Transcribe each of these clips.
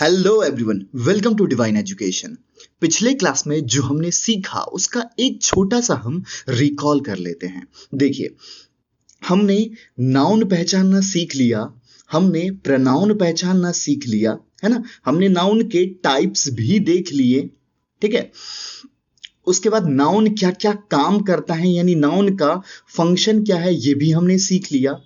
Hello everyone, welcome to divine education. पिछले class में जो हमने सीखा उसका एक छोटा सा हम रिकॉल कर लेते हैं। देखिए, हमने नाउन पहचानना सीख लिया, हमने प्रोनाउन पहचानना सीख लिया, है ना। हमने नाउन के टाइप्स भी देख लिए, ठीक है। उसके बाद नाउन क्या क्या काम करता है, यानी नाउन का फंक्शन क्या है, ये भी हमने सीख लिया।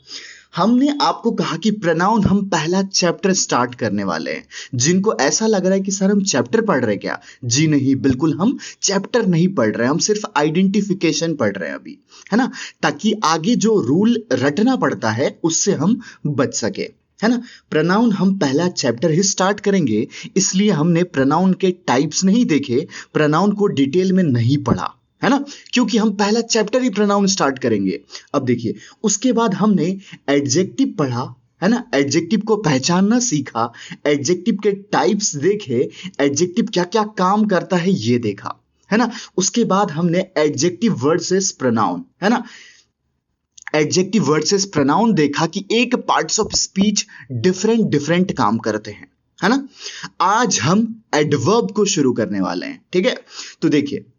हमने आपको कहा कि प्रोनाउन हम पहला चैप्टर स्टार्ट करने वाले हैं। जिनको ऐसा लग रहा है कि सर हम चैप्टर पढ़ रहे हैं क्या, जी नहीं, बिल्कुल हम चैप्टर नहीं पढ़ रहे हैं, हम सिर्फ आइडेंटिफिकेशन पढ़ रहे हैं अभी, है ना, ताकि आगे जो रूल रटना पड़ता है उससे हम बच सके, है ना। प्रोनाउन हम पहला चैप्टर ही स्टार्ट करेंगे, इसलिए हमने प्रोनाउन के टाइप्स नहीं देखे, प्रोनाउन को डिटेल में नहीं पढ़ा, है ना, क्योंकि हम पहला चैप्टर ही प्रोनाउन स्टार्ट करेंगे। अब देखिए, उसके बाद हमने एडजेक्टिव पढ़ा, है ना, एडजेक्टिव को पहचानना सीखा, एडजेक्टिव के टाइप्स देखे, एडजेक्टिव क्या क्या काम करता है ये देखा, है ना। उसके बाद हमने एडजेक्टिव वर्सेस प्रोनाउन, है ना, एडजेक्टिव वर्सेस प्रोनाउन देखा कि एक parts of speech different different काम करते हैं, है ना। आज हम एडवर्ब को शुरू करने वाले हैं, ठीक है। तो देखिए,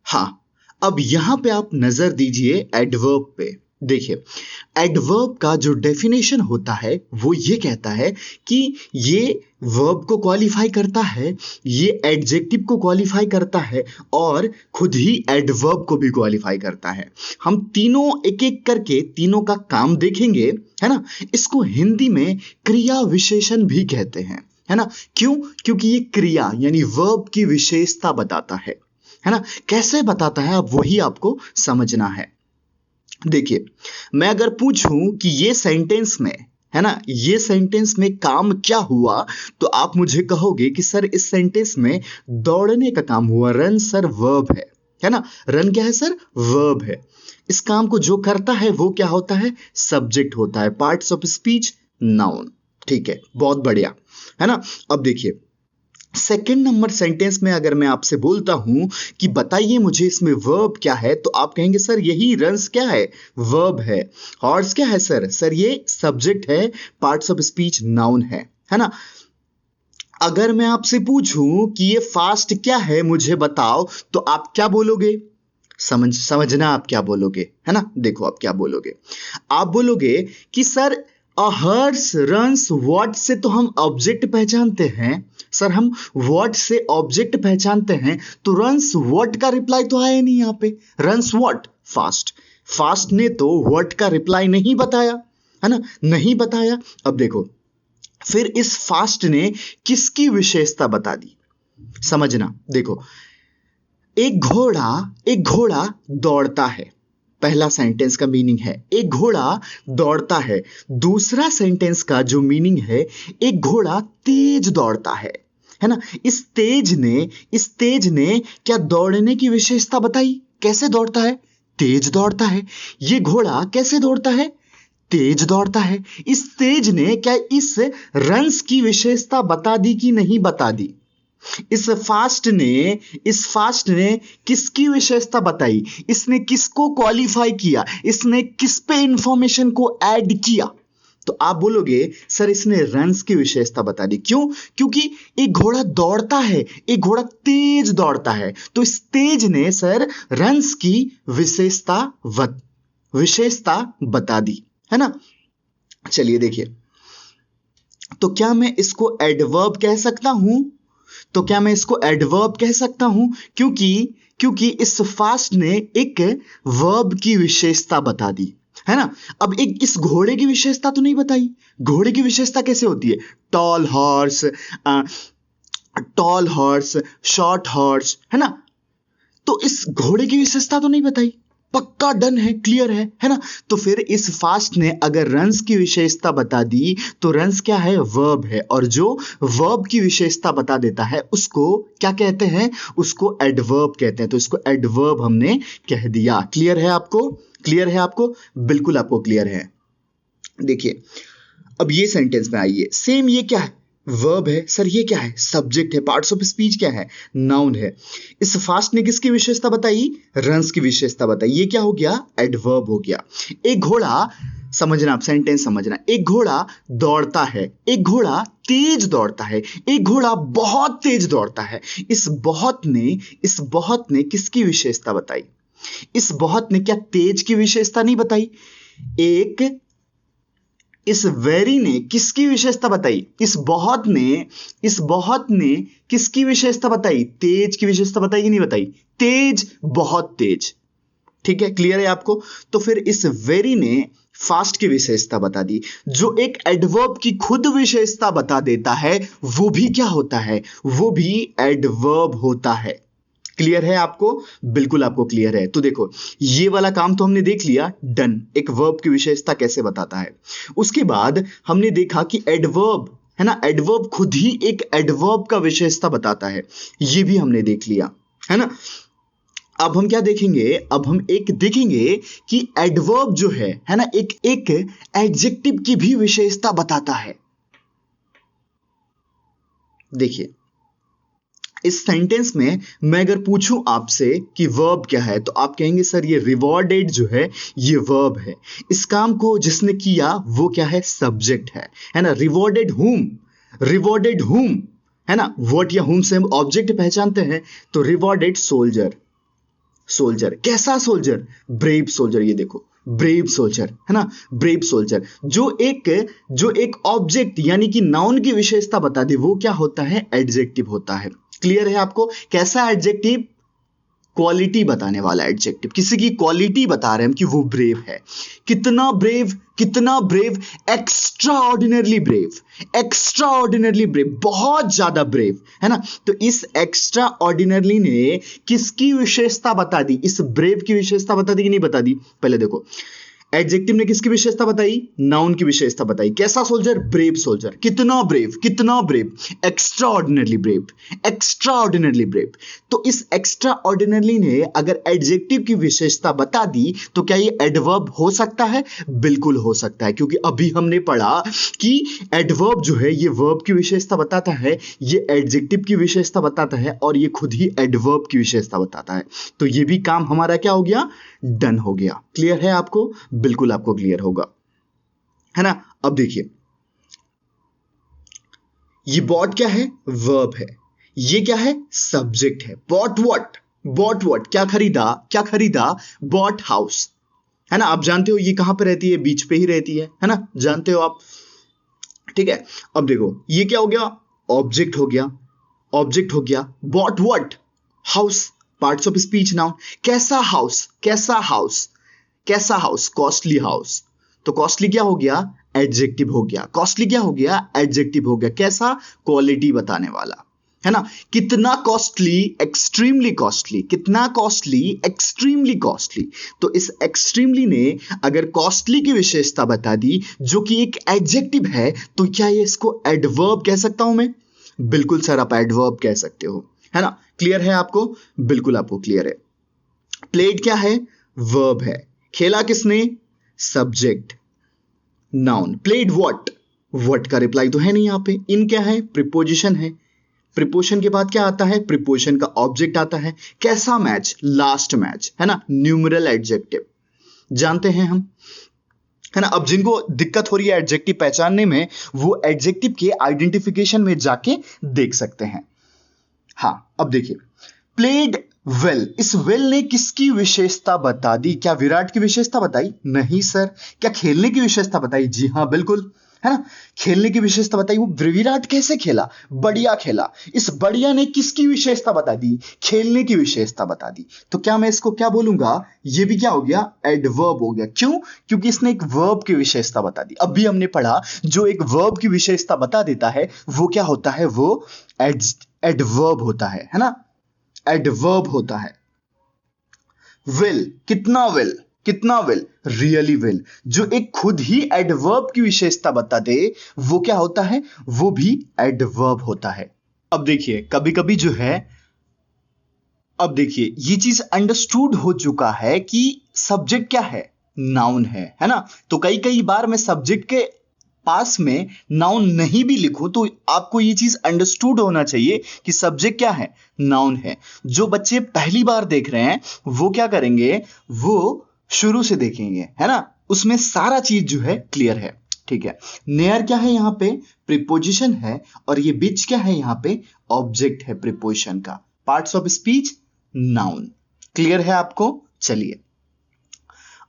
हाँ, अब यहां पे आप नजर दीजिए एडवर्ब पे। देखिए, एडवर्ब का जो डेफिनेशन होता है वो ये कहता है कि ये वर्ब को क्वालिफाई करता है, ये एडजेक्टिव को क्वालिफाई करता है और खुद ही एडवर्ब को भी क्वालिफाई करता है। हम तीनों एक एक करके तीनों का काम देखेंगे, है ना। इसको हिंदी में क्रिया विशेषण भी कहते हैं, है ना। क्यों? क्योंकि ये क्रिया यानी वर्ब की विशेषता बताता है ना। कैसे बताता है अब वही आपको समझना है। देखिए, मैं अगर पूछूं कि ये सेंटेंस में, है ना, ये सेंटेंस में काम क्या हुआ, तो आप मुझे कहोगे कि सर इस सेंटेंस में दौड़ने का काम हुआ। रन सर वर्ब है ना। रन क्या है सर? वर्ब है। इस काम को जो करता है वो क्या होता है? सब्जेक्ट होता है। पार्ट्स ऑफ स्पीच नाउन, ठीक है, बहुत बढ़िया, है ना। अब देखिए, सेकेंड नंबर सेंटेंस में अगर मैं आपसे बोलता हूं कि बताइए मुझे इसमें वर्ब क्या है, तो आप कहेंगे सर यही रन्स क्या है? वर्ब है। हॉर्स क्या है सर? सर ये सब्जेक्ट है, पार्ट्स ऑफ स्पीच नाउन है ना। अगर मैं आपसे पूछूं कि ये फास्ट क्या है मुझे बताओ, तो आप क्या बोलोगे? समझना आप क्या बोलोगे, है ना। देखो आप क्या बोलोगे, आप बोलोगे कि sir a horse runs what से तो हम ऑब्जेक्ट पहचानते हैं, सर हम व्हाट से ऑब्जेक्ट पहचानते हैं, तो रन्स व्हाट का रिप्लाई तो आया नहीं यहां पे। Runs what? फास्ट। फास्ट ने तो व्हाट का रिप्लाई नहीं बताया, है ना, नहीं बताया। अब देखो, फिर इस फास्ट ने किसकी विशेषता बता दी, समझना। देखो, एक घोड़ा दौड़ता है, पहला सेंटेंस का मीनिंग है एक घोड़ा दौड़ता है। दूसरा सेंटेंस का जो मीनिंग है, एक घोड़ा तेज दौड़ता है ना। इस तेज ने क्या दौड़ने की विशेषता बताई? कैसे दौड़ता है? तेज दौड़ता है। ये घोड़ा कैसे दौड़ता है? तेज दौड़ता है। इस तेज ने क्या इस रन्स की विशेषता बता दी कि नहीं बता दी? इस फास्ट ने किसकी विशेषता बताई? इसने किसको क्वालिफाई किया? इसने किस पे इंफॉर्मेशन को ऐड किया? तो आप बोलोगे सर इसने रन्स की विशेषता बता दी। क्यों? क्योंकि एक घोड़ा दौड़ता है, एक घोड़ा तेज दौड़ता है, तो इस तेज ने सर रन्स की विशेषता बता दी, है ना। चलिए देखिए, तो क्या मैं इसको एडवर्ब कह सकता हूं? क्योंकि इस फास्ट ने एक वर्ब की विशेषता बता दी, है ना। अब एक इस घोड़े की विशेषता तो नहीं बताई। घोड़े की विशेषता कैसे होती है? टॉल हॉर्स, शॉर्ट हॉर्स, है ना। तो इस घोड़े की विशेषता तो नहीं बताई। पक्का डन है, क्लियर है ना। तो फिर इस फास्ट ने अगर रन्स की विशेषता बता दी, तो रन्स क्या है? वर्ब है, और जो वर्ब की विशेषता बता देता है उसको क्या कहते हैं? उसको एडवर्ब कहते हैं। तो इसको एडवर्ब हमने कह दिया। क्लियर है आपको? बिल्कुल आपको क्लियर है। देखिए, अब ये सेंटेंस में आइए, सेम ये क्या है? वर्ब है। सर ये क्या है? सब्जेक्ट है। पार्ट्स ऑफ स्पीच क्या है? नाउन है। इस फास्ट ने किसकी विशेषता बताई? रन्स की विशेषता बताई। ये क्या हो गया? एडवर्ब हो गया। एक घोड़ा समझना, आप सेंटेंस समझना। एक घोड़ा दौड़ता है, एक घोड़ा तेज दौड़ता है, एक घोड़ा बहुत तेज दौड़ता है। इस बहुत ने किसकी विशेषता बताई? इस बहुत ने क्या तेज की विशेषता नहीं बताई? इस वेरी ने किसकी विशेषता बताई? इस बहुत ने किसकी विशेषता बताई? तेज की विशेषता बताई कि नहीं बताई? तेज, बहुत तेज। ठीक है, क्लियर है आपको? तो फिर इस वेरी ने फास्ट की विशेषता बता दी। जो एक एडवर्ब की खुद विशेषता बता देता है वो भी क्या होता है? वो भी एडवर्ब होता है। क्लियर है आपको? बिल्कुल आपको क्लियर है। तो देखो, ये वाला काम तो हमने देख लिया, डन, एक वर्ब की विशेषता कैसे बताता है। उसके बाद हमने देखा कि एडवर्ब है ना, एडवर्ब खुद ही एक एडवर्ब का विशेषता बताता है, ये भी हमने देख लिया, है ना। अब हम क्या देखेंगे? अब हम एक देखेंगे कि एडवर्ब जो है ना, एक एडजेक्टिव की भी विशेषता बताता है। देखिए, इस सेंटेंस में मैं अगर पूछूं आपसे कि वर्ब क्या है, तो आप कहेंगे सर ये रिवॉर्डेड जो है ये वर्ब है। इस काम को जिसने किया वो क्या है? सब्जेक्ट है ना। रिवॉर्डेड हुम है ना। व्हाट या हुम से हम ऑब्जेक्ट पहचानते हैं, तो रिवॉर्डेड सोल्जर। कैसा सोल्जर? Brave soldier. ये देखो, ब्रेव सोल्जर है ना, ब्रेव सोल्जर। जो एक ऑब्जेक्ट यानी कि नाउन की विशेषता बता दे वो क्या होता है? एडजेक्टिव होता है। क्लियर है आपको? कैसा एडजेक्टिव? क्वालिटी बताने वाला एडजेक्टिव। किसी की क्वालिटी बता रहे हैं हम कि वो ब्रेव है। कितना ब्रेव? एक्स्ट्रा ऑर्डिनरली ब्रेव, बहुत ज्यादा ब्रेव, है ना। तो इस एक्स्ट्रा ऑर्डिनरली ने किसकी विशेषता बता दी? इस ब्रेव की विशेषता बता दी कि नहीं बता दी? पहले देखो, एडजेक्टिव ने किसकी विशेषता बताई? नाउन की विशेषता बताई। कैसा सोल्जर? Brave soldier. कितना ब्रेव? Extra ordinarily brave. तो इस एक्स्ट्रा ऑर्डिनरली ने अगर एडजेक्टिव की विशेषता बता दी तो क्या ये एडवर्ब हो सकता है? बिल्कुल हो सकता है, क्योंकि अभी हमने पढ़ा कि एडवर्ब जो है ये वर्ब की विशेषता बताता है, ये एडजेक्टिव की विशेषता बताता है, और ये खुद ही एडवर्ब की विशेषता बताता है। तो ये भी काम हमारा क्या हो गया? डन हो गया। क्लियर है आपको? बिल्कुल आपको क्लियर होगा, है ना। अब देखिए, ये बॉट क्या है? वर्ब है। ये क्या है? सब्जेक्ट है। Bought what? क्या खरीदा? बॉट हाउस, है ना। आप जानते हो ये कहां पे रहती है? बीच पे ही रहती है ना, जानते हो आप। ठीक है, अब देखो ये क्या हो गया? ऑब्जेक्ट हो गया। Bought what? House, parts of speech noun. कैसा हाउस? Costly house. तो कॉस्टली क्या हो गया? एडजेक्टिव हो गया। कैसा? क्वालिटी बताने वाला, है ना। कितना कॉस्टली? Extremely costly. तो इस एक्सट्रीमली ने अगर कॉस्टली की विशेषता बता दी जो कि एक एडजेक्टिव है, तो क्या ये इसको एडवर्ब कह सकता हूं मैं? बिल्कुल सर, आप एडवर्ब कह सकते हो, है ना। क्लियर है आपको? बिल्कुल आपको क्लियर है। प्लेड क्या है? वर्ब है। खेला किसने? Subject, noun. प्लेड व्हाट का रिप्लाई तो है नहीं यहां पे। इन क्या है? प्रीपोजिशन है। प्रीपोजिशन के बाद क्या आता है? प्रीपोजिशन का ऑब्जेक्ट आता है। कैसा मैच? लास्ट मैच, है ना। न्यूमरल एडजेक्टिव जानते हैं हम, है ना। अब जिनको दिक्कत हो रही है एडजेक्टिव पहचानने में, वो एडजेक्टिव के आइडेंटिफिकेशन में जाके देख सकते हैं। हाँ, अब देखिए, प्लेड वेल। इस वेल ने किसकी विशेषता बता दी? क्या विराट की विशेषता बताई? नहीं सर। क्या खेलने की विशेषता बताई? जी हां, बिल्कुल, है ना। खेलने की विशेषता बताई। वो विराट कैसे खेला? बढ़िया खेला। इस बढ़िया ने किसकी विशेषता बता दी? खेलने की विशेषता बता दी। तो क्या मैं इसको क्या बोलूंगा? ये भी क्या हो गया? एडवर्ब हो गया। क्यों? क्योंकि इसने एक वर्ब की विशेषता बता दी। अभी हमने पढ़ा जो एक वर्ब की विशेषता बता देता है वो क्या होता है? वो एडवर्ब होता है ना। एडवर्ब होता है। विल, कितना विल? Really will. जो एक खुद ही एडवर्ब की विशेषता बता दे वो क्या होता है? वो भी एडवर्ब होता है। अब देखिए, कभी कभी जो है, अब देखिए ये चीज अंडरस्टूड हो चुका है कि सब्जेक्ट क्या है? नाउन है ना। तो कई बार मैं सब्जेक्ट के पास में नाउन नहीं भी लिखूं तो आपको ये चीज अंडरस्टूड होना चाहिए कि सब्जेक्ट क्या है? नाउन है। जो बच्चे पहली बार देख रहे हैं वो क्या करेंगे? वो शुरू से देखेंगे, है ना। उसमें सारा चीज जो है क्लियर है। ठीक है, नेयर क्या है यहां पे? प्रीपोजिशन है, और ये बिच क्या है यहां पे? ऑब्जेक्ट है प्रीपोजिशन का। Parts of speech noun. Clear है आपको? चलिए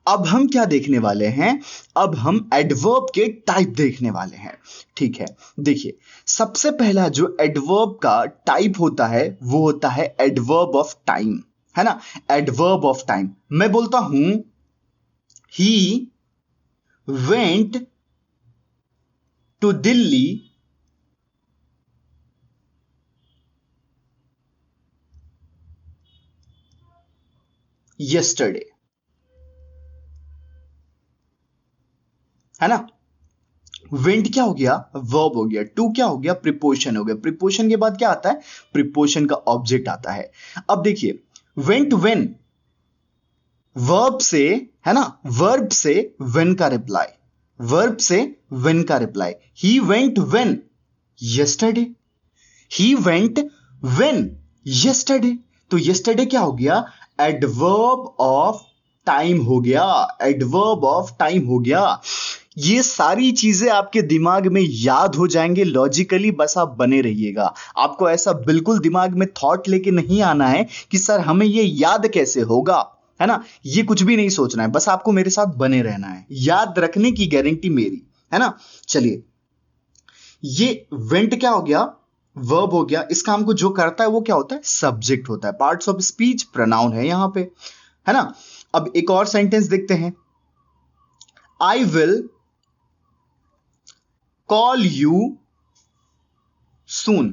अब हम क्या देखने वाले हैं? अब हम एडवर्ब के टाइप देखने वाले हैं। ठीक है, देखिए सबसे पहला जो एडवर्ब का टाइप होता है वो होता है एडवर्ब ऑफ टाइम, है ना? एडवर्ब ऑफ टाइम, मैं बोलता हूं he went to Delhi yesterday, है ना? वेंट क्या हो गया? वर्ब हो गया। टू क्या हो गया? प्रीपोजिशन हो गया। प्रीपोजिशन के बाद क्या आता है? प्रीपोजिशन का ऑब्जेक्ट आता है। अब देखिए वेंट वेन, वर्ब से, है ना, वर्ब से वेन का रिप्लाई, वर्ब से वेन का reply. He went when yesterday, he went when yesterday. तो यस्टरडे क्या हो गया? एडवर्ब ऑफ टाइम हो गया, एडवर्ब ऑफ टाइम हो गया। ये सारी चीजें आपके दिमाग में याद हो जाएंगे लॉजिकली, बस आप बने रहिएगा। आपको ऐसा बिल्कुल दिमाग में थॉट लेके नहीं आना है कि सर हमें ये याद कैसे होगा, है ना? ये कुछ भी नहीं सोचना है, बस आपको मेरे साथ बने रहना है। याद रखने की गारंटी मेरी, है ना? चलिए ये वेंट क्या हो गया? वर्ब हो गया। इस काम को जो करता है वो क्या होता है? सब्जेक्ट होता है। पार्ट्स ऑफ स्पीच प्रोनाउन है यहां पे, है ना? अब एक और सेंटेंस देखते हैं। आई विल कॉल यू सून,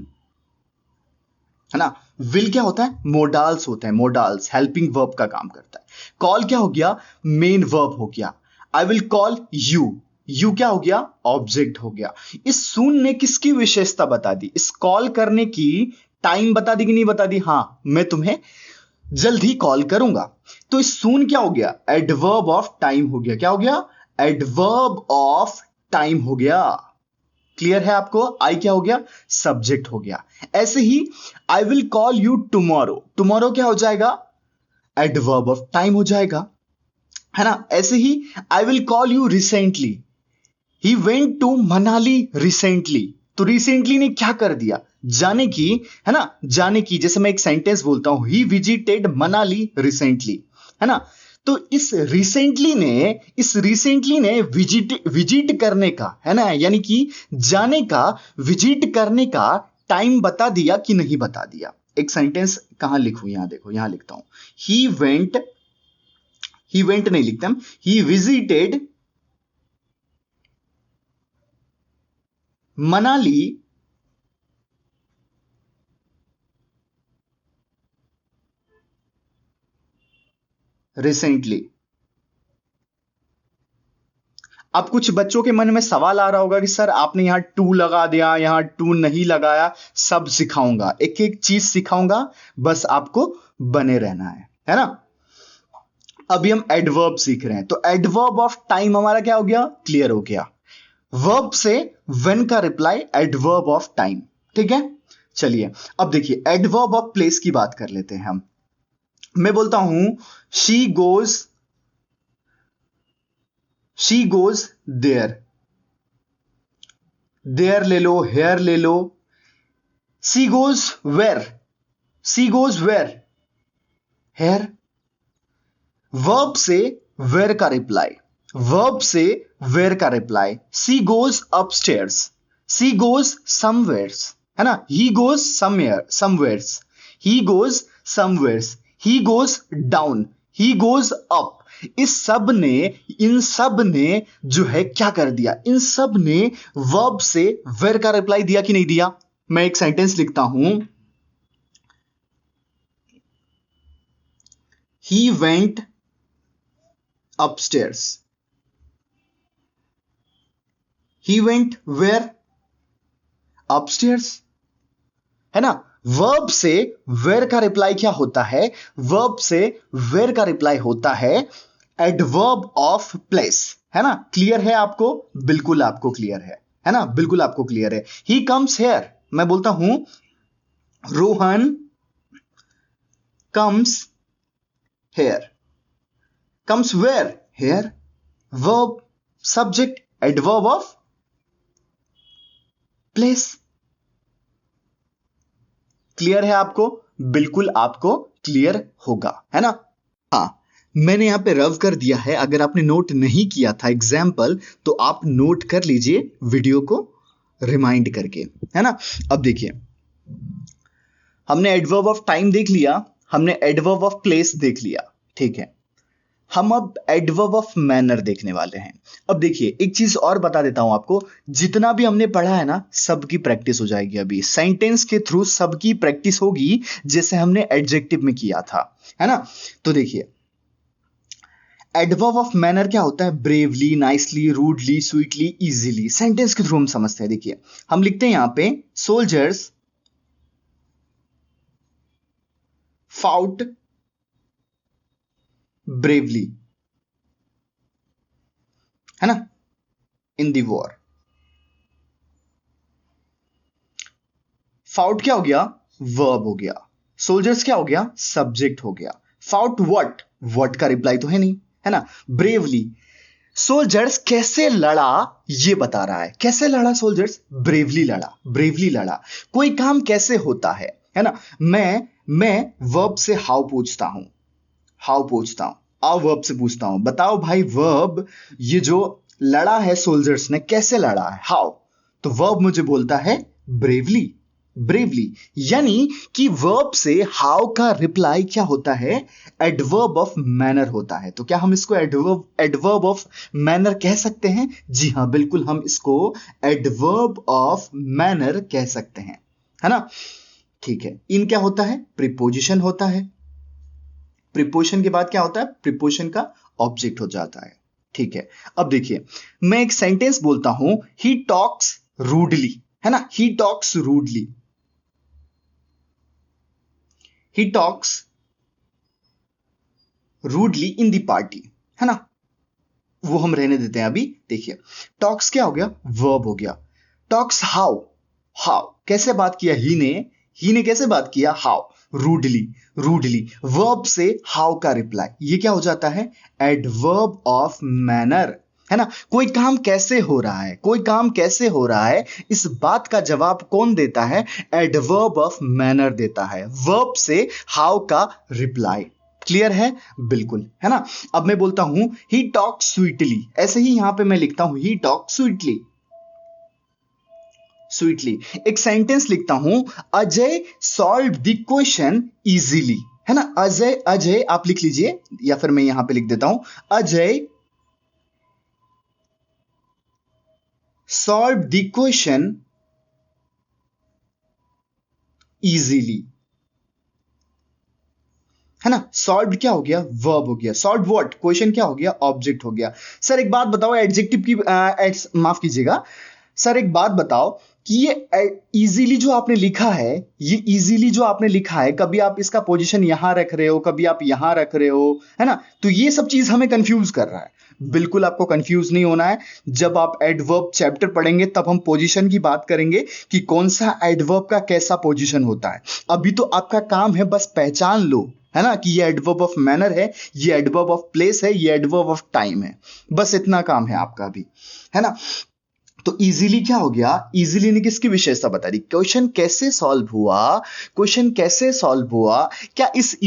है ना? विल क्या होता है? मोडाल्स होते हैं, मोडाल्स हेल्पिंग वर्ब का काम करता है। कॉल क्या हो गया? मेन वर्ब हो गया। आई विल कॉल यू, यू क्या हो गया? ऑब्जेक्ट हो गया। इस सून ने किसकी विशेषता बता दी? इस कॉल करने की टाइम बता दी कि नहीं बता दी? हां, मैं तुम्हें जल्द ही कॉल करूंगा। तो इस सून क्या हो गया? एडवर्ब ऑफ टाइम हो गया। क्या हो गया? एडवर्ब ऑफ टाइम हो गया। क्लियर है आपको? आई क्या हो गया? सब्जेक्ट हो गया। ऐसे ही I will call you tomorrow, tomorrow क्या हो जाएगा? एडवर्ब ऑफ टाइम हो जाएगा, है ना? ऐसे ही I will call you recently, he went to Manali recently. तो रिसेंटली ने क्या कर दिया? जाने की, है ना? जाने की। जैसे मैं एक सेंटेंस बोलता हूं, ही विजिटेड मनाली रिसेंटली, है ना? तो इस रिसेंटली ने विजिट करने का, है ना, यानी कि जाने का, विजिट करने का टाइम बता दिया कि नहीं बता दिया? एक सेंटेंस कहां लिखूं? यहां देखो, यहां लिखता हूं। ही वेंट नहीं लिखता हम, ही विजिटेड मनाली रिसेंटली। अब कुछ बच्चों के मन में सवाल आ रहा होगा कि सर आपने यहां टू लगा दिया, यहां टू नहीं लगाया। सब सिखाऊंगा, एक एक चीज सिखाऊंगा, बस आपको बने रहना है ना? अभी हम एडवर्ब सीख रहे हैं, तो एडवर्ब ऑफ टाइम हमारा क्या हो गया? क्लियर हो गया। वर्ब से व्हेन का रिप्लाई एडवर्ब ऑफ टाइम। ठीक है, चलिए अब देखिए एडवर्ब ऑफ प्लेस की बात कर लेते हैं हम। मैं बोलता हूं शी गोज देयर, देयर ले लो, हेयर ले लो। She goes where, she goes where, here. Verb से वेर का रिप्लाई, वर्ब से वेर का reply. She goes upstairs, she goes somewheres, है ना? He goes somewheres, he goes somewheres. He goes down, he goes up. इन सब ने जो है क्या कर दिया? इन सब ने वर्ब से वेर का रिप्लाई दिया कि नहीं दिया? मैं एक सेंटेंस लिखता हूं। He went upstairs, he went where? Upstairs, है ना? वर्ब से वेयर का रिप्लाई क्या होता है? वर्ब से वेयर का रिप्लाई होता है एडवर्ब ऑफ प्लेस, है ना? क्लियर है आपको? बिल्कुल आपको क्लियर है ना? बिल्कुल आपको क्लियर है। ही कम्स हेयर, मैं बोलता हूं Rohan comes here. Comes where? Here. Verb, subject, adverb of place. Clear है आपको? बिल्कुल आपको क्लियर होगा, है ना? हाँ, मैंने यहां पे रव कर दिया है। अगर आपने नोट नहीं किया था एग्जाम्पल, तो आप नोट कर लीजिए वीडियो को रिमाइंड करके, है ना? अब देखिए, हमने एडवर्ब ऑफ टाइम देख लिया, हमने एडवर्ब ऑफ प्लेस देख लिया, ठीक है। हम अब एडवर्ब ऑफ मैनर देखने वाले हैं। अब देखिए, एक चीज और बता देता हूं आपको, जितना भी हमने पढ़ा है ना, सबकी प्रैक्टिस हो जाएगी। अभी सेंटेंस के थ्रू सबकी प्रैक्टिस होगी, जैसे हमने एडजेक्टिव में किया था, है ना? तो देखिए, एडवर्ब ऑफ मैनर क्या होता है? Bravely, nicely, rudely, sweetly, easily. Sentence के थ्रू हम समझते हैं। देखिए, हम लिखते हैं यहां पे सोल्जर्स फाउट ब्रेवली, है ना, इन दी वॉर। फाउट क्या हो गया? वर्ब हो गया। सोल्जर्स क्या हो गया? सब्जेक्ट हो गया। Fought what? व्हाट का रिप्लाई तो है नहीं, है ना? ब्रेवली, सोल्जर्स कैसे लड़ा ये बता रहा है। कैसे लड़ा सोल्जर्स? ब्रेवली लड़ा, ब्रेवली लड़ा। कोई काम कैसे होता है ना? मैं वर्ब से हाउ पूछता हूं, हाउ पूछता हूं, आओ वर्ब से पूछता हूं, बताओ भाई वर्ब, ये जो लड़ा है सोल्जर्स ने, कैसे लड़ा है? हाउ। तो वर्ब मुझे बोलता है ब्रेवली, ब्रेवली। यानी कि वर्ब से हाउ का रिप्लाई क्या होता है? एडवर्ब ऑफ मैनर होता है। तो क्या हम इसको एडवर्ब ऑफ मैनर कह सकते हैं? जी हां, बिल्कुल हम इसको एडवर्ब ऑफ मैनर कह सकते हैं, है ना? ठीक है। इन क्या होता है? प्रीपोजिशन होता है। प्रीपोजिशन के बाद क्या होता है? प्रीपोजिशन का ऑब्जेक्ट हो जाता है, ठीक है। अब देखिए, मैं एक सेंटेंस बोलता हूं, ही टॉक्स रूडली, है ना? He talks rudely, he talks rudely in the party, है ना? वो हम रहने देते हैं अभी। देखिए, टॉक्स क्या हो गया? वर्ब हो गया। टॉक्स हाउ, हाउ कैसे बात किया? ही ने कैसे बात किया? How, rudely, rudely. वर्ब से हाउ का रिप्लाई, ये क्या हो जाता है? एडवर्ब ऑफ मैनर, है ना? कोई काम कैसे हो रहा है, कोई काम कैसे हो रहा है, इस बात का जवाब कौन देता है? एडवर्ब ऑफ मैनर देता है, वर्ब से हाउ का रिप्लाई। क्लियर है? बिल्कुल, है ना? अब मैं बोलता हूं ही टॉक स्वीटली, ऐसे ही यहां पे मैं लिखता हूं ही टॉक स्वीटली, स्वीटली। एक सेंटेंस लिखता हूं, Ajay solve the question easily, है ना? अजय, अजय आप लिख लीजिए, या फिर मैं यहां पे लिख देता हूं, Ajay solve the question easily, है ना? सॉल्व क्या हो गया? वर्ब हो गया। Solve what? क्वेश्चन क्या हो गया? ऑब्जेक्ट हो गया। सर एक बात बताओ, एडजेक्टिव की माफ कीजिएगा सर, एक बात बताओ कि ये इजीली जो आपने लिखा है, ये इजीली जो आपने लिखा है, कभी आप इसका पोजीशन यहां रख रहे हो, कभी आप यहां रख रहे हो, है ना? तो ये सब चीज हमें कंफ्यूज कर रहा है। बिल्कुल आपको कंफ्यूज नहीं होना है। जब आप एडवर्ब चैप्टर पढ़ेंगे तब हम पोजीशन की बात करेंगे कि कौन सा एडवर्ब का कैसा पोजीशन होता है। अभी तो आपका काम है बस पहचान लो, है ना, कि ये एडवर्ब ऑफ मैनर है, ये एडवर्ब ऑफ प्लेस है, ये एडवर्ब ऑफ टाइम है। बस इतना काम है आपका अभी, है ना? तो इजीली क्या हो गया? इजीली ने किसकी विशेषता बता दी? क्वेश्चन कैसे सॉल्व हुआ, क्वेश्चन कैसे सॉल्व हुआ। क्या इस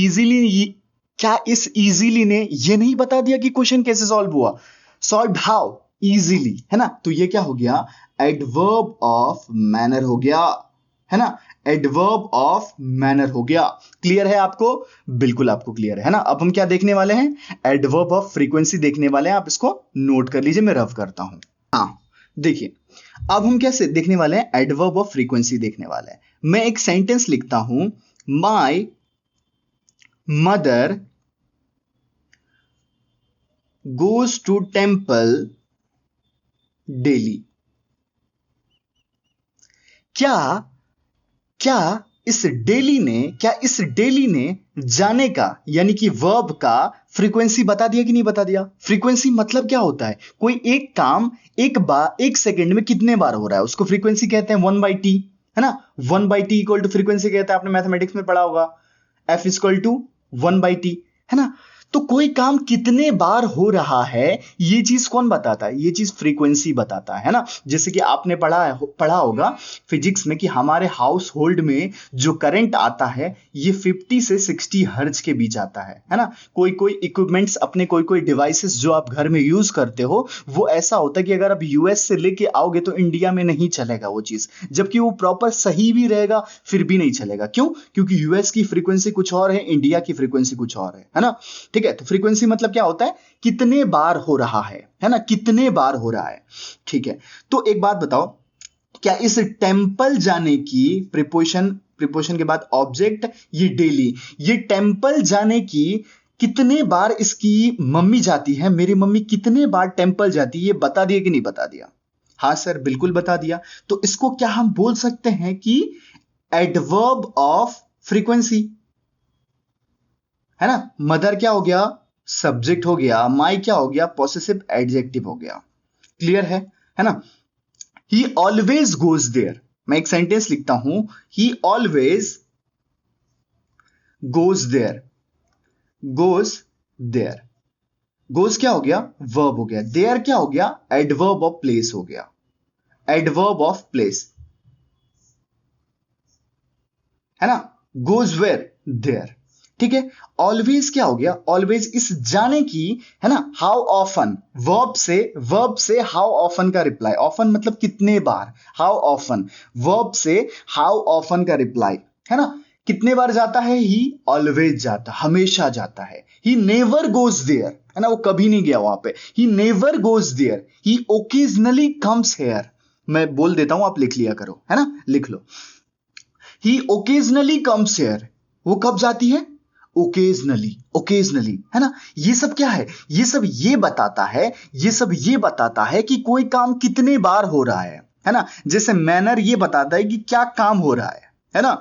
इजीली ने ये नहीं बता दिया कि क्वेश्चन कैसे सॉल्व हुआ? सॉल्व हाउ, इजीली, है ना? तो ये क्या हो गया? एडवर्ब ऑफ मैनर हो गया, है ना? एडवर्ब ऑफ मैनर हो गया। क्लियर है आपको? बिल्कुल आपको क्लियर है ना? अब हम क्या देखने वाले हैं? एडवर्ब ऑफ फ्रीक्वेंसी देखने वाले हैं। आप इसको नोट कर लीजिए, मैं रफ करता हूं। हाँ, देखिए, अब हम क्या से देखने वाले हैं? एडवर्ब ऑफ फ्रीक्वेंसी देखने वाले हैं। मैं एक सेंटेंस लिखता हूं, my mother goes to temple daily. क्या इस डेली ने जाने का, यानी कि वर्ब का फ्रीक्वेंसी बता दिया कि नहीं बता दिया? फ्रीक्वेंसी मतलब क्या होता है? कोई एक काम एक सेकंड में कितने बार हो रहा है, उसको फ्रीक्वेंसी कहते हैं 1/t, है ना? 1/t इक्वल टू फ्रीक्वेंसी कहते हैं, आपने मैथमेटिक्स में पढ़ा होगा, F इक्वल टू 1/t, है ना? तो कोई काम कितने बार हो रहा है ये चीज कौन बताता है? ये चीज फ्रीक्वेंसी बताता है ना। जैसे कि आपने पढ़ा होगा फिजिक्स में कि हमारे हाउस होल्ड में जो करंट आता है ये 50 से 60 हर्ट्ज के बीच आता है ना। कोई कोई इक्विपमेंट्स अपने कोई डिवाइसेस जो आप घर में यूज करते हो वो ऐसा होता है कि अगर आप यूएस से लेके आओगे तो इंडिया में नहीं चलेगा वो चीज, जबकि वो प्रॉपर सही भी रहेगा फिर भी नहीं चलेगा। क्यों? क्योंकि यूएस की फ्रीक्वेंसी कुछ और है, इंडिया की फ्रीक्वेंसी कुछ और है ना। ठीक है, तो फ्रीक्वेंसी मतलब क्या होता है? कितने बार हो रहा है ना, कितने बार हो रहा है। ठीक है, तो एक बात बताओ, क्या इस टेंपल जाने की प्रीपोजिशन के बाद ऑब्जेक्ट, ये डेली, ये टेंपल जाने की कितने बार इसकी मम्मी जाती है? मेरी मम्मी कितने बार टेंपल जाती है, ये बता दिया कि नहीं बता दिया? हाँ सर, बिल्कुल बता दिया। तो इसको क्या हम बोल सकते हैं कि एडवर्ब ऑफ फ्रीक्वेंसी, है ना। मदर क्या हो गया? सब्जेक्ट हो गया। माई क्या हो गया? पॉसेसिव एडजेक्टिव हो गया। क्लियर है ना। ही ऑलवेज गोज देयर, मैं एक सेंटेंस लिखता हूं, he always goes there. Goes there, goes क्या हो गया? वर्ब हो गया। देयर क्या हो गया? एडवर्ब ऑफ प्लेस हो गया। एडवर्ब ऑफ प्लेस, है ना। Goes where? देयर। ठीक है, ऑलवेज क्या हो गया? ऑलवेज इस जाने की, है ना। हाउ ऑफन, वर्ब से हाउ ऑफन का रिप्लाई, ऑफन मतलब कितने बार, हाउ ऑफन, वर्ब से हाउ ऑफन का रिप्लाई, है ना। कितने बार जाता है? ही ऑलवेज जाता, हमेशा जाता है। ही नेवर गोज देयर, है ना, वो कभी नहीं गया वहां पे। He never goes there, he occasionally comes here. मैं बोल देता हूं, आप लिख लिया करो, है ना, लिख लो। ही ओकेजनली कम्स हेयर, वो कब जाती है? ओकेजनली, ओकेजनली, है ना। ये सब क्या है? ये सब ये बताता है, ये सब ये बताता है कि कोई काम कितने बार हो रहा है ना। जैसे मैनर ये बताता है कि क्या काम हो रहा है ना,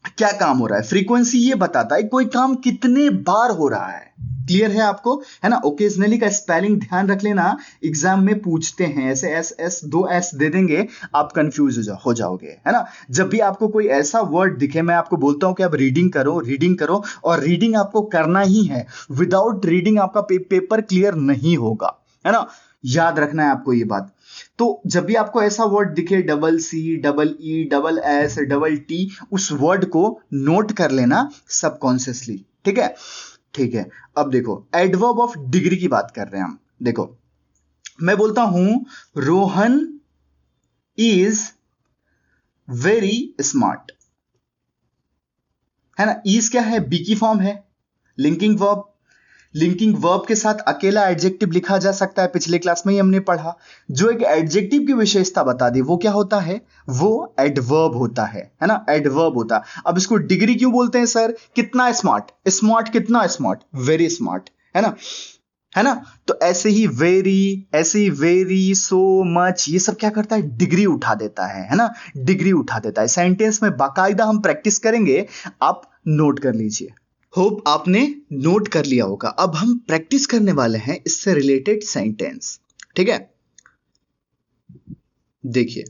क्या काम हो रहा है। फ्रीक्वेंसी ये बताता है कोई काम कितने बार हो रहा है। क्लियर है आपको, है ना। ओकेजनली का स्पेलिंग ध्यान रख लेना, एग्जाम में पूछते हैं ऐसे, एस दो एस दे देंगे, आप कंफ्यूज हो जाओगे, है ना। जब भी आपको कोई ऐसा वर्ड दिखे, मैं आपको बोलता हूं कि आप रीडिंग करो और रीडिंग आपको करना ही है। विदाउट रीडिंग आपका पेपर क्लियर नहीं होगा, है ना। याद रखना है आपको ये बात। तो जब भी आपको ऐसा वर्ड दिखे, double C, double E, double S, double T, उस वर्ड को नोट कर लेना सबकॉन्शियसली। ठीक है, ठीक है। अब देखो, एडवर्ब ऑफ डिग्री की बात कर रहे हैं हम। देखो, मैं बोलता हूं रोहन इज वेरी स्मार्ट, है ना। इज क्या है? बी की फॉर्म है, लिंकिंग वर्ब। लिंकिंग वर्ब के साथ अकेला एडजेक्टिव लिखा जा सकता है, पिछले क्लास में ही हमने पढ़ा। जो एक एडजेक्टिव की विशेषता बता दी वो क्या होता है? वो एडवर्ब होता है ना, एडवर्ब होता है। अब इसको डिग्री क्यों बोलते हैं सर? कितना स्मार्ट, स्मार्ट कितना स्मार्ट, वेरी स्मार्ट, है ना, है ना। तो ऐसे ही वेरी, सो मच, ये सब क्या करता है? डिग्री उठा देता है ना, डिग्री उठा देता है। सेंटेंस में बाकायदा हम प्रैक्टिस करेंगे, आप नोट कर लीजिए। होप आपने नोट कर लिया होगा। अब हम प्रैक्टिस करने वाले हैं इससे रिलेटेड सेंटेंस। ठीक है, देखिए,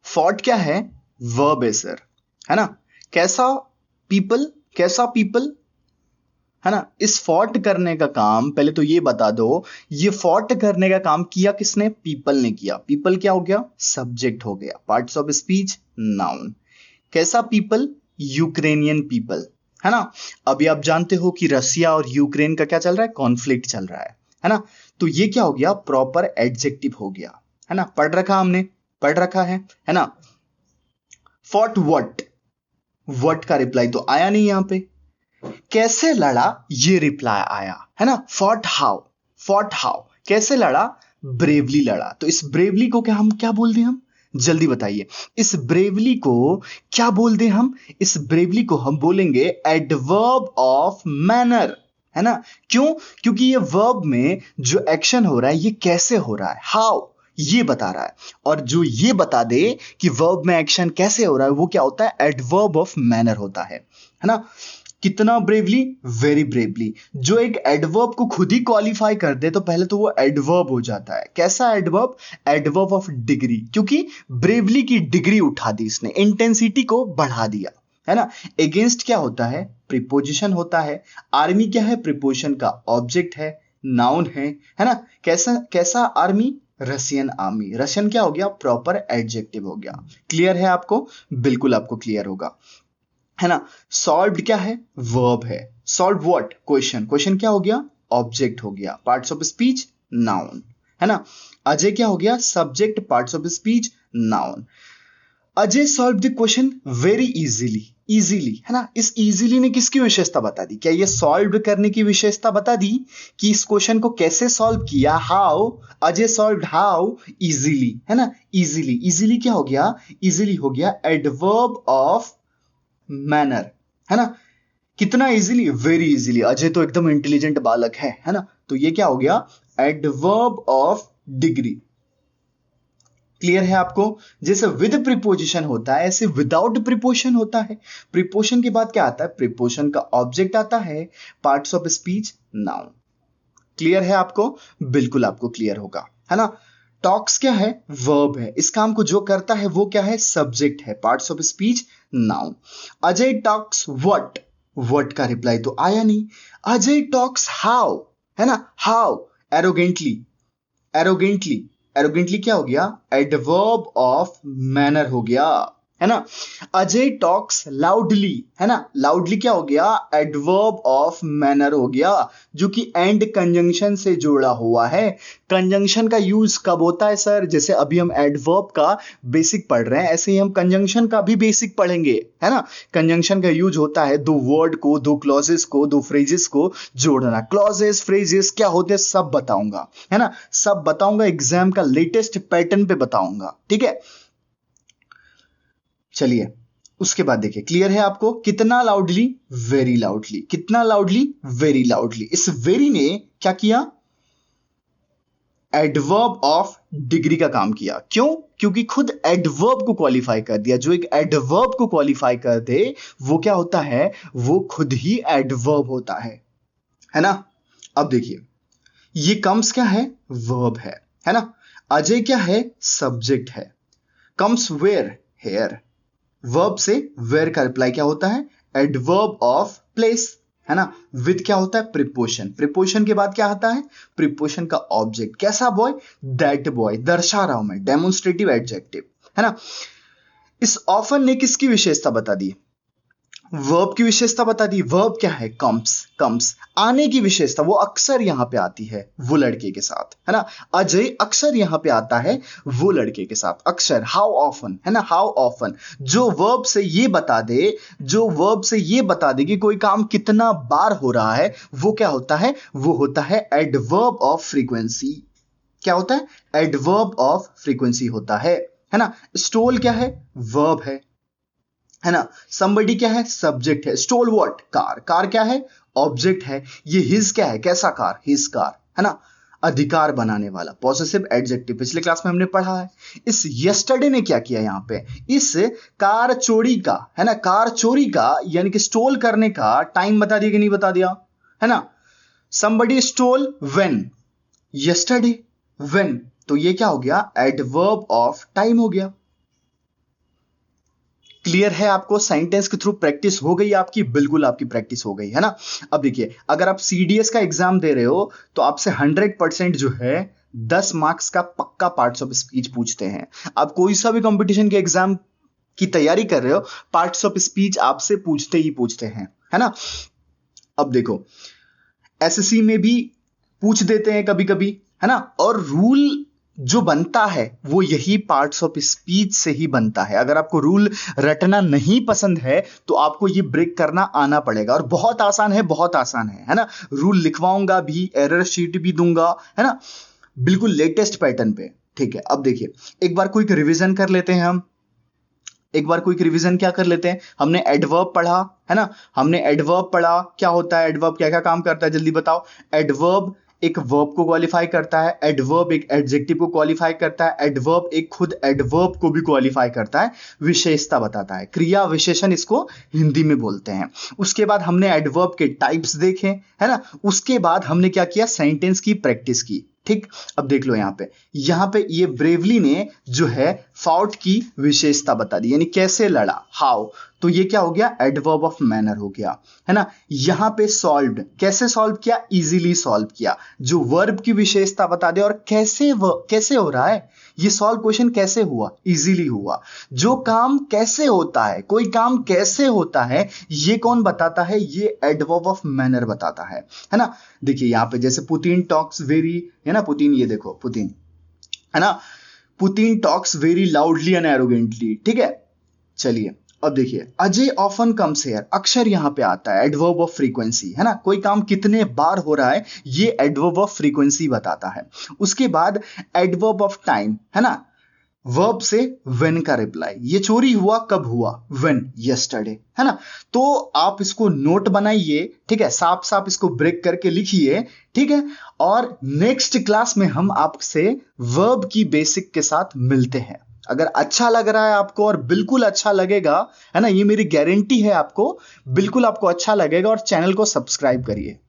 फॉट क्या है? वर्ब है सर, है ना। कैसा पीपल, है ना। इस फॉट करने का काम, पहले तो ये बता दो, ये फॉट करने का काम किया किसने? पीपल ने किया। पीपल क्या हो गया? सब्जेक्ट हो गया। Parts of speech, noun. कैसा पीपल? यूक्रेनियन पीपल, है ना। अभी आप जानते हो कि रसिया और यूक्रेन का क्या चल रहा है? कॉन्फ्लिक्ट चल रहा है ना। तो ये क्या हो गया? प्रॉपर एडजेक्टिव हो गया, है ना। हमने पढ़ रखा है ना। फॉट वट का रिप्लाई तो आया नहीं यहां पे। कैसे लड़ा? ये रिप्लाई आया, है ना। फॉट हाउ, कैसे लड़ा? ब्रेवली लड़ा। तो इस ब्रेवली को क्या बोल दें हम? जल्दी बताइए, इस ब्रेवली को क्या बोल दें हम? इस ब्रेवली को हम बोलेंगे एडवर्ब ऑफ मैनर, है ना। क्यों? क्योंकि ये वर्ब में जो एक्शन हो रहा है ये कैसे हो रहा है, हाउ, ये बता रहा है। और जो ये बता दे कि वर्ब में एक्शन कैसे हो रहा है वो क्या होता है? एडवर्ब ऑफ मैनर होता है ना। कितना ब्रेवली, वेरी ब्रेवली। जो एक एडवर्ब को खुद ही क्वालिफाई कर दे तो पहले तो वो एडवर्ब हो जाता है। कैसा एडवर्ब? एडवर्ब ऑफ डिग्री, क्योंकि ब्रेवली की डिग्री उठा दी इसने, इंटेंसिटी को बढ़ा दिया, है ना। अगेंस्ट क्या होता है? प्रीपोजिशन होता है। आर्मी क्या है? प्रीपोजिशन का ऑब्जेक्ट है, नाउन है ना। कैसा कैसा आर्मी? Russian army. रशियन क्या हो गया? प्रॉपर एडजेक्टिव हो गया। क्लियर है आपको? बिल्कुल आपको क्लियर होगा, है ना। सॉल्व्ड क्या है? वर्ब है। Solve what? क्वेश्चन। क्वेश्चन क्या हो गया? ऑब्जेक्ट हो गया। पार्ट्स ऑफ स्पीच, नाउन, है ना। अजय क्या हो गया? Subject. Parts of speech, noun. Ajay solve the question very easily, easily, है ना। इस इजीली ने किसकी विशेषता बता दी? क्या ये सॉल्व करने की विशेषता बता दी कि इस क्वेश्चन को कैसे सॉल्व किया? How Ajay solve, how easily, है ना। इजीली, इजीली क्या हो गया? इजीली हो गया एडवर्ब ऑफ मैनर, है ना। कितना इजीली? Very easily. अजय तो एकदम इंटेलिजेंट बालक है ना। तो ये क्या हो गया? Adverb of degree. क्लियर है आपको? जैसे विद प्रीपोजिशन होता है ऐसे विदाउट प्रीपोजिशन होता है। प्रीपोजिशन के बाद क्या आता है? प्रीपोजिशन का ऑब्जेक्ट आता है, parts of speech, noun. Clear है आपको? बिल्कुल आपको क्लियर होगा, है ना। टॉक्स क्या है? वर्ब है। इस काम को जो करता है वो क्या है? सब्जेक्ट है, parts of speech, noun. Ajay talks what? What का रिप्लाई तो आया नहीं। अजय टॉक्स हाउ, है ना। How, arrogantly, arrogantly. एरोगेंटली क्या हो गया? एडवर्ब ऑफ मैनर हो गया, है ना। अजय टॉक्स लाउडली, है ना। लाउडली क्या हो गया? एडवर्ब ऑफ मैनर हो गया, जो कि एंड कंजंक्शन से जुड़ा हुआ है। कंजंक्शन का यूज कब होता है सर? जैसे अभी हम एडवर्ब का बेसिक पढ़ रहे हैं, ऐसे ही हम कंजंक्शन का भी बेसिक पढ़ेंगे, है ना। कंजंक्शन का यूज होता है दो वर्ड को, दो क्लॉजेस को, दो फ्रेजेस को जोड़ना। क्लॉजेस, फ्रेजेस क्या होते हैं सब बताऊंगा, है ना। सब बताऊंगा, एग्जाम का लेटेस्ट पैटर्न पे बताऊंगा, ठीक है। चलिए उसके बाद देखिए, क्लियर है आपको? कितना लाउडली? Very loudly. कितना लाउडली? Very loudly. इस वेरी ने क्या किया? एडवर्ब ऑफ डिग्री का काम किया। क्यों? क्योंकि खुद एडवर्ब को क्वालिफाई कर दिया। जो एक एडवर्ब को क्वालिफाई कर दे वो क्या होता है? वो खुद ही एडवर्ब होता है ना। अब देखिए, ये कम्स क्या है? वर्ब है ना। अजय क्या है? सब्जेक्ट है। Comes where? हेयर। वर्ब से वेयर का रिप्लाई क्या होता है? एडवर्ब ऑफ प्लेस, है ना। विद क्या होता है? प्रीपोजिशन। प्रीपोजिशन के बाद क्या आता है? प्रीपोजिशन का ऑब्जेक्ट। कैसा बॉय? That boy. दर्शा रहा हूं मैं, डेमोन्स्ट्रेटिव एडजेक्टिव, है ना। इस ऑफन ने किसकी विशेषता बता दी? वर्ब की विशेषता बता दी। वर्ब क्या है? कम्स। कम्स। आने की विशेषता वो अक्सर यहां पे आती है वो लड़के के साथ, है ना। अजय अक्सर यहां पे आता है वो लड़के के साथ, अक्सर। हाउ ऑफन, है ना। How often. जो वर्ब से ये बता दे, जो वर्ब से ये बता दे कि कोई काम कितना बार हो रहा है, वो क्या होता है? वो होता है एडवर्ब ऑफ फ्रीक्वेंसी। क्या होता है? एडवर्ब ऑफ फ्रीक्वेंसी होता है ना। स्टोल क्या है? वर्ब है ना। somebody क्या है? सब्जेक्ट है। Stall what? कार। कार क्या है? ऑब्जेक्ट है। ये हिज क्या है? कैसा कार? हिज कार, है ना। अधिकार बनाने वाला, पॉसेसिव एडजेक्टिव, पिछले क्लास में हमने पढ़ा है। इस यस्टरडे ने क्या किया यहां पे? इस कार चोरी का, है ना, कार चोरी का यानी कि स्टोल करने का टाइम बता दिया कि नहीं बता दिया, है ना। somebody stole when? Yesterday, when। तो ये क्या हो गया? एडवर्ब ऑफ टाइम हो गया। क्लियर है आपको? सेंटेंस के थ्रू प्रैक्टिस हो गई आपकी? बिल्कुल आपकी प्रैक्टिस हो गई, है ना। अब देखिए, अगर आप सीडीएस का एग्जाम दे रहे हो तो आपसे 100% जो है 10 मार्क्स का पक्का पार्ट्स ऑफ स्पीच पूछते हैं। आप कोई सा भी कंपटीशन के एग्जाम की तैयारी कर रहे हो, पार्ट्स ऑफ स्पीच आपसे पूछते ही पूछते हैं, है ना। अब देखो, एसएससी में भी पूछ देते हैं कभी कभी, है ना। और रूल जो बनता है वो यही पार्ट्स ऑफ स्पीच से ही बनता है। अगर आपको रूल रटना नहीं पसंद है तो आपको ये ब्रेक करना आना पड़ेगा। और बहुत आसान है, बहुत आसान है ना। रूल लिखवाऊंगा भी, एरर शीट भी दूंगा, है ना, बिल्कुल लेटेस्ट पैटर्न पे, ठीक है। अब देखिए, एक बार क्विक रिवीजन कर लेते हैं हम। एक बार क्विक रिवीजन क्या कर लेते हैं? हमने एडवर्ब पढ़ा, है ना। हमने एडवर्ब पढ़ा, क्या होता है एडवर्ब, क्या क्या काम करता है, जल्दी बताओ। एडवर्ब एक वर्ब को क्वालिफाई करता है, एडवर्ब एक एडजेक्टिव को क्वालिफाई करता है, एडवर्ब एक खुद एडवर्ब को भी क्वालिफाई करता है, विशेषता बताता है, क्रिया विशेषण इसको हिंदी में बोलते हैं। उसके बाद हमने एडवर्ब के टाइप्स देखे, है ना। उसके बाद हमने क्या किया, सेंटेंस की प्रैक्टिस की। ठीक, अब देख लो यहां पे ये ब्रेवली ने जो है फाउट की विशेषता बता दी, यानी कैसे लड़ा, हाउ, तो ये क्या हो गया, एडवर्ब ऑफ मैनर हो गया, है ना। यहां पे सॉल्व्ड, कैसे सॉल्व किया, इजीली सॉल्व किया, जो वर्ब की विशेषता बता दे और कैसे हो रहा है, ये सॉल्व क्वेश्चन कैसे हुआ, इजीली हुआ। जो काम कैसे होता है, कोई काम कैसे होता है, ये कौन बताता है, ये एडवर्ब ऑफ मैनर बताता है ना। देखिए यहां पे जैसे पुतिन टॉक्स वेरी, है ना, पुतिन, ये देखो पुतिन, है ना, Putin talks very loudly and arrogantly, ठीक है। चलिए अब देखिए, अजय ऑफन कम्स हियर, अक्षर यहां पे आता है, एडवर्ब ऑफ फ्रीक्वेंसी, है ना, कोई काम कितने बार हो रहा है, ये एडवर्ब ऑफ फ्रीक्वेंसी बताता है। उसके बाद एडवर्ब ऑफ टाइम, है ना, वर्ब से व्हेन का रिप्लाई, ये चोरी हुआ कब हुआ, व्हेन, यस्टरडे, है ना। तो आप इसको नोट बनाइए, ठीक है, साफ साफ इसको ब्रेक करके लिखिए, ठीक है। और नेक्स्ट क्लास में हम आपसे वर्ब की बेसिक के साथ मिलते हैं। अगर अच्छा लग रहा है आपको, और बिल्कुल अच्छा लगेगा, है ना, ये मेरी गारंटी है आपको, बिल्कुल आपको अच्छा लगेगा, और चैनल को सब्सक्राइब करिए।